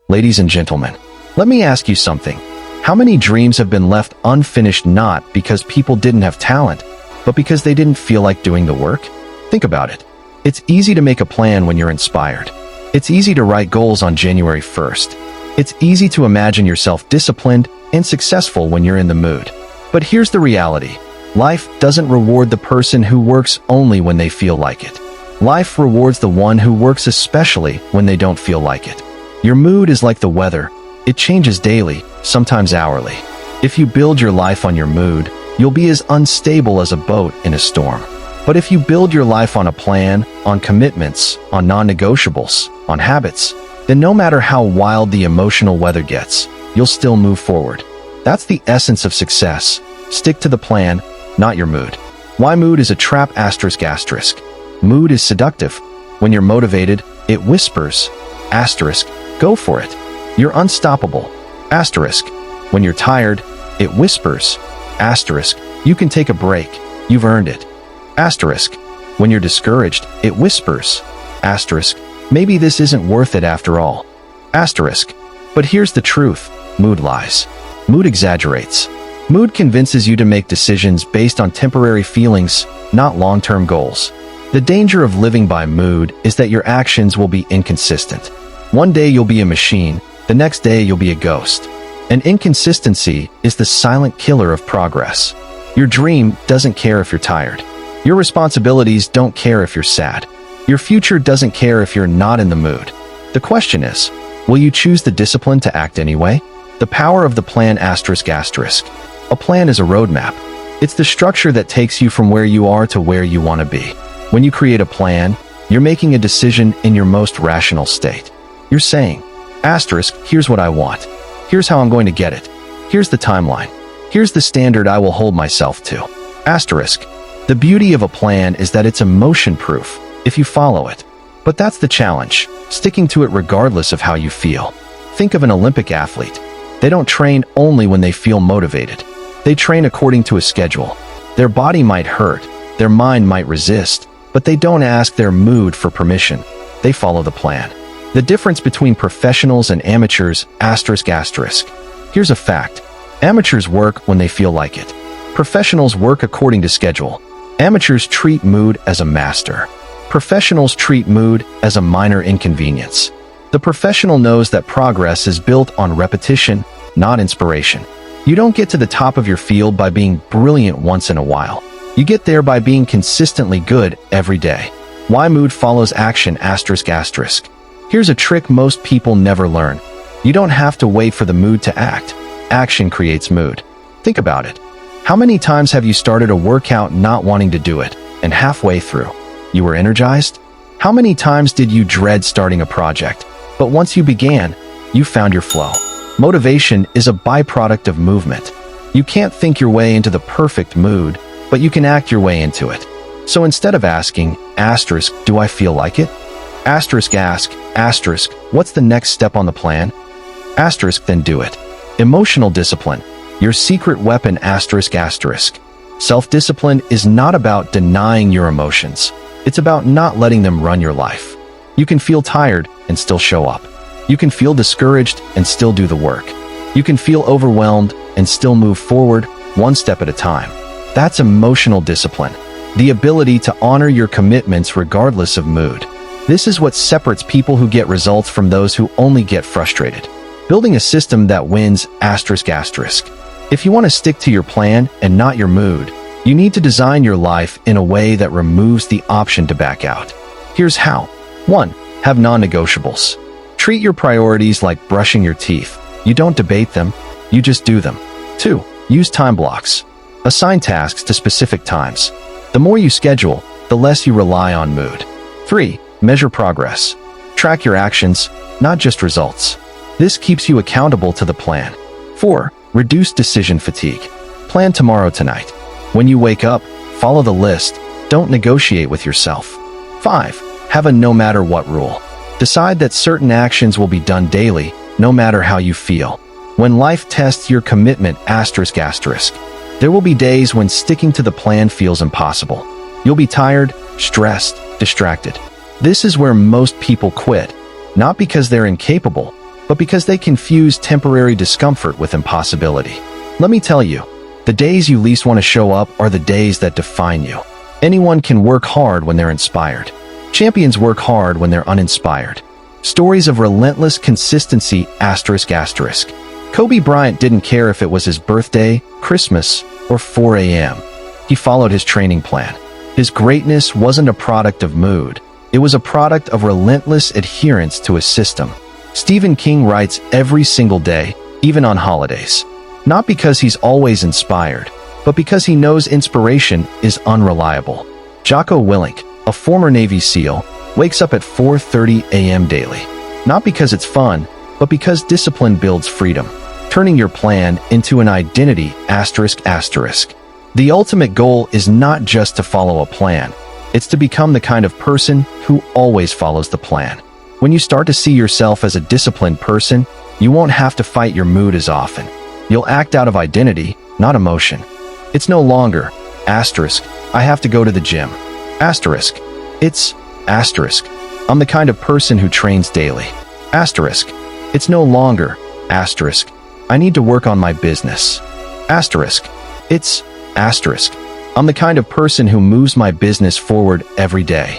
Ladies and gentlemen, let me ask you something. How many dreams have been left unfinished not because people didn't have talent, but because they didn't feel like doing the work? Think about it. It's easy to make a plan when you're inspired. It's easy to write goals on January 1st. It's easy to imagine yourself disciplined and successful when you're in the mood. But here's the reality. Life doesn't reward the person who works only when they feel like it. Life rewards the one who works especially when they don't feel like it. Your mood is like the weather. It changes daily, sometimes hourly. If you build your life on your mood, you'll be as unstable as a boat in a storm. But if you build your life on a plan, on commitments, on non-negotiables, on habits, then no matter how wild the emotional weather gets, you'll still move forward. That's the essence of success. Stick to the plan, not your mood. Why mood is a trap ***. Mood is seductive. When you're motivated, it whispers ***, go for it. You're unstoppable ***. When you're tired, it whispers ***, you can take a break. You've earned it ***. When you're discouraged, it whispers ***, maybe this isn't worth it after all ***. But here's the truth. Mood lies. Mood exaggerates. Mood convinces you to make decisions based on temporary feelings, not long-term goals. The danger of living by mood is that your actions will be inconsistent. One day you'll be a machine, the next day you'll be a ghost. And inconsistency is the silent killer of progress. Your dream doesn't care if you're tired. Your responsibilities don't care if you're sad. Your future doesn't care if you're not in the mood. The question is, will you choose the discipline to act anyway? The power of the plan ***. A plan is a roadmap. It's the structure that takes you from where you are to where you want to be. When you create a plan, you're making a decision in your most rational state. You're saying, ***, here's what I want. Here's how I'm going to get it. Here's the timeline. Here's the standard I will hold myself to. ***. The beauty of a plan is that it's emotion-proof if you follow it. But that's the challenge, sticking to it regardless of how you feel. Think of an Olympic athlete. They don't train only when they feel motivated. They train according to a schedule. Their body might hurt, their mind might resist, but they don't ask their mood for permission. They follow the plan. The difference between professionals and amateurs ***. Here's a fact. Amateurs work when they feel like it. Professionals work according to schedule. Amateurs treat mood as a master. Professionals treat mood as a minor inconvenience. The professional knows that progress is built on repetition, not inspiration. You don't get to the top of your field by being brilliant once in a while. You get there by being consistently good every day. Why mood follows action ***. Here's a trick most people never learn. You don't have to wait for the mood to act. Action creates mood. Think about it. How many times have you started a workout not wanting to do it, and halfway through, you were energized? How many times did you dread starting a project, but once you began, you found your flow? Motivation is a byproduct of movement. You can't think your way into the perfect mood, but you can act your way into it. So instead of asking, ***, do I feel like it? Ask, ***, what's the next step on the plan? ***, then do it. Emotional discipline, your secret weapon ***. Self-discipline is not about denying your emotions. It's about not letting them run your life. You can feel tired and still show up. You can feel discouraged and still do the work. You can feel overwhelmed and still move forward, one step at a time. That's emotional discipline, the ability to honor your commitments regardless of mood. This is what separates people who get results from those who only get frustrated. Building a system that wins ***. If you want to stick to your plan and not your mood, you need to design your life in a way that removes the option to back out. Here's how. 1. Have non-negotiables. Treat your priorities like brushing your teeth. You don't debate them, you just do them. 2. Use time blocks. Assign tasks to specific times. The more you schedule, the less you rely on mood. 3. Measure progress. Track your actions, not just results. This keeps you accountable to the plan. 4. Reduce decision fatigue. Plan tomorrow tonight. When you wake up, follow the list. Don't negotiate with yourself. 5. Have a no matter what rule. Decide that certain actions will be done daily, no matter how you feel. When life tests your commitment ***, there will be days when sticking to the plan feels impossible. You'll be tired, stressed, distracted. This is where most people quit, not because they're incapable, but because they confuse temporary discomfort with impossibility. Let me tell you, the days you least want to show up are the days that define you. Anyone can work hard when they're inspired. Champions work hard when they're uninspired. Stories of relentless consistency ***. Kobe Bryant didn't care if it was his birthday, Christmas, or 4 a.m. He followed his training plan. His greatness wasn't a product of mood. It was a product of relentless adherence to his system. Stephen King writes every single day, even on holidays. Not because he's always inspired, but because he knows inspiration is unreliable. Jocko Willink, a former Navy SEAL, wakes up at 4:30 a.m. daily. Not because it's fun, but because discipline builds freedom, turning your plan into an identity ***. The ultimate goal is not just to follow a plan. It's to become the kind of person who always follows the plan. When you start to see yourself as a disciplined person, you won't have to fight your mood as often. You'll act out of identity, not emotion. It's no longer ***, I have to go to the gym. It's ***, I'm the kind of person who trains daily. It's no longer ***, I need to work on my business. It's ***, I'm the kind of person who moves my business forward every day.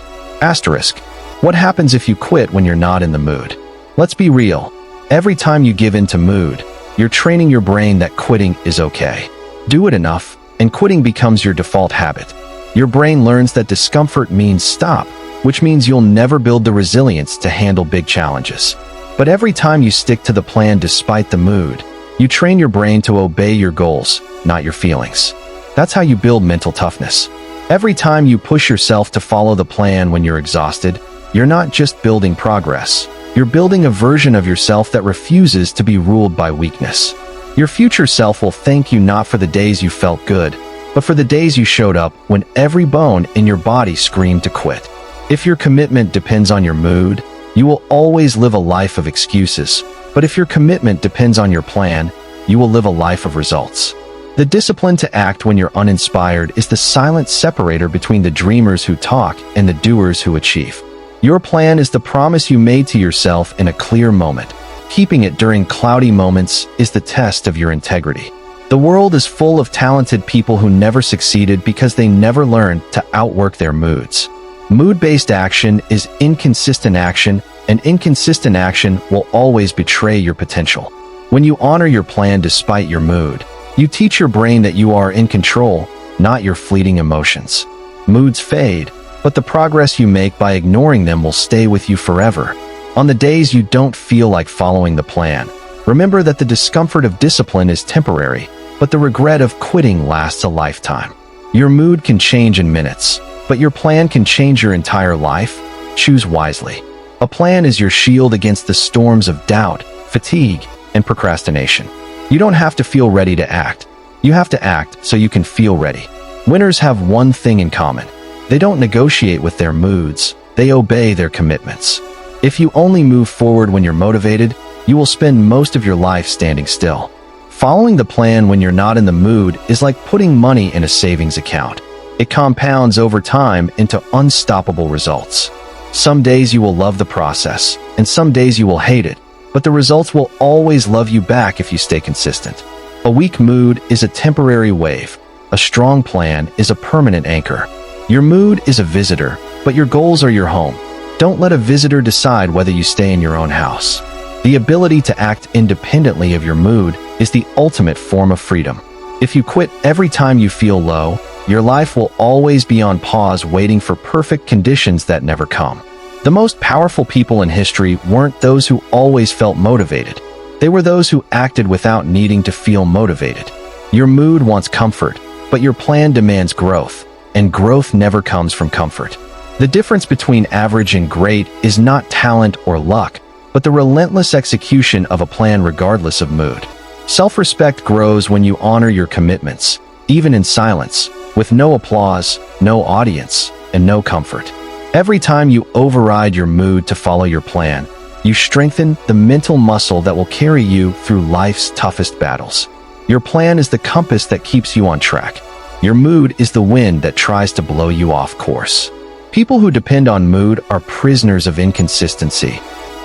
What happens if you quit when you're not in the mood? Let's be real. Every time you give in to mood, you're training your brain that quitting is okay. Do it enough, and quitting becomes your default habit. Your brain learns that discomfort means stop, which means you'll never build the resilience to handle big challenges. But every time you stick to the plan despite the mood, you train your brain to obey your goals, not your feelings. That's how you build mental toughness. Every time you push yourself to follow the plan when you're exhausted, you're not just building progress. You're building a version of yourself that refuses to be ruled by weakness. Your future self will thank you not for the days you felt good, but for the days you showed up when every bone in your body screamed to quit. If your commitment depends on your mood, you will always live a life of excuses. But if your commitment depends on your plan, you will live a life of results. The discipline to act when you're uninspired is the silent separator between the dreamers who talk and the doers who achieve. Your plan is the promise you made to yourself in a clear moment. Keeping it during cloudy moments is the test of your integrity. The world is full of talented people who never succeeded because they never learned to outwork their moods. Mood-based action is inconsistent action, and inconsistent action will always betray your potential. When you honor your plan despite your mood, you teach your brain that you are in control, not your fleeting emotions. Moods fade, but the progress you make by ignoring them will stay with you forever. On the days you don't feel like following the plan, remember that the discomfort of discipline is temporary, but the regret of quitting lasts a lifetime. Your mood can change in minutes, but your plan can change your entire life. Choose wisely. A plan is your shield against the storms of doubt, fatigue, and procrastination. You don't have to feel ready to act. You have to act so you can feel ready. Winners have one thing in common. They don't negotiate with their moods. They obey their commitments. If you only move forward when you're motivated, you will spend most of your life standing still. Following the plan when you're not in the mood is like putting money in a savings account. It compounds over time into unstoppable results. Some days you will love the process, and some days you will hate it, but the results will always love you back if you stay consistent. A weak mood is a temporary wave. A strong plan is a permanent anchor. Your mood is a visitor, but your goals are your home. Don't let a visitor decide whether you stay in your own house. The ability to act independently of your mood is the ultimate form of freedom. If you quit every time you feel low, your life will always be on pause waiting for perfect conditions that never come. The most powerful people in history weren't those who always felt motivated. They were those who acted without needing to feel motivated. Your mood wants comfort, but your plan demands growth, and growth never comes from comfort. The difference between average and great is not talent or luck, but the relentless execution of a plan regardless of mood. Self-respect grows when you honor your commitments, even in silence, with no applause, no audience, and no comfort. Every time you override your mood to follow your plan, you strengthen the mental muscle that will carry you through life's toughest battles. Your plan is the compass that keeps you on track. Your mood is the wind that tries to blow you off course. People who depend on mood are prisoners of inconsistency.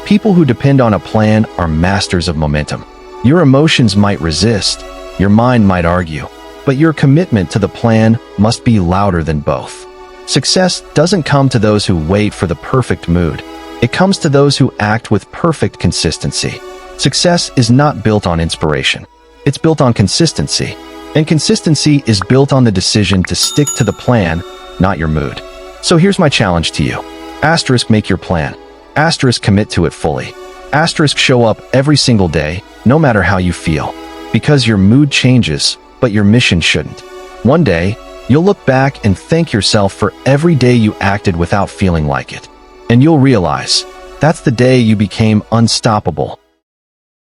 People who depend on a plan are masters of momentum. Your emotions might resist, your mind might argue, but your commitment to the plan must be louder than both. Success doesn't come to those who wait for the perfect mood. It comes to those who act with perfect consistency. Success is not built on inspiration. It's built on consistency. And consistency is built on the decision to stick to the plan, not your mood. So here's my challenge to you. Asterisk make your plan. Asterisk commit to it fully. Asterisk show up every single day, no matter how you feel. Because your mood changes, but your mission shouldn't. One day, you'll look back and thank yourself for every day you acted without feeling like it. And you'll realize, that's the day you became unstoppable,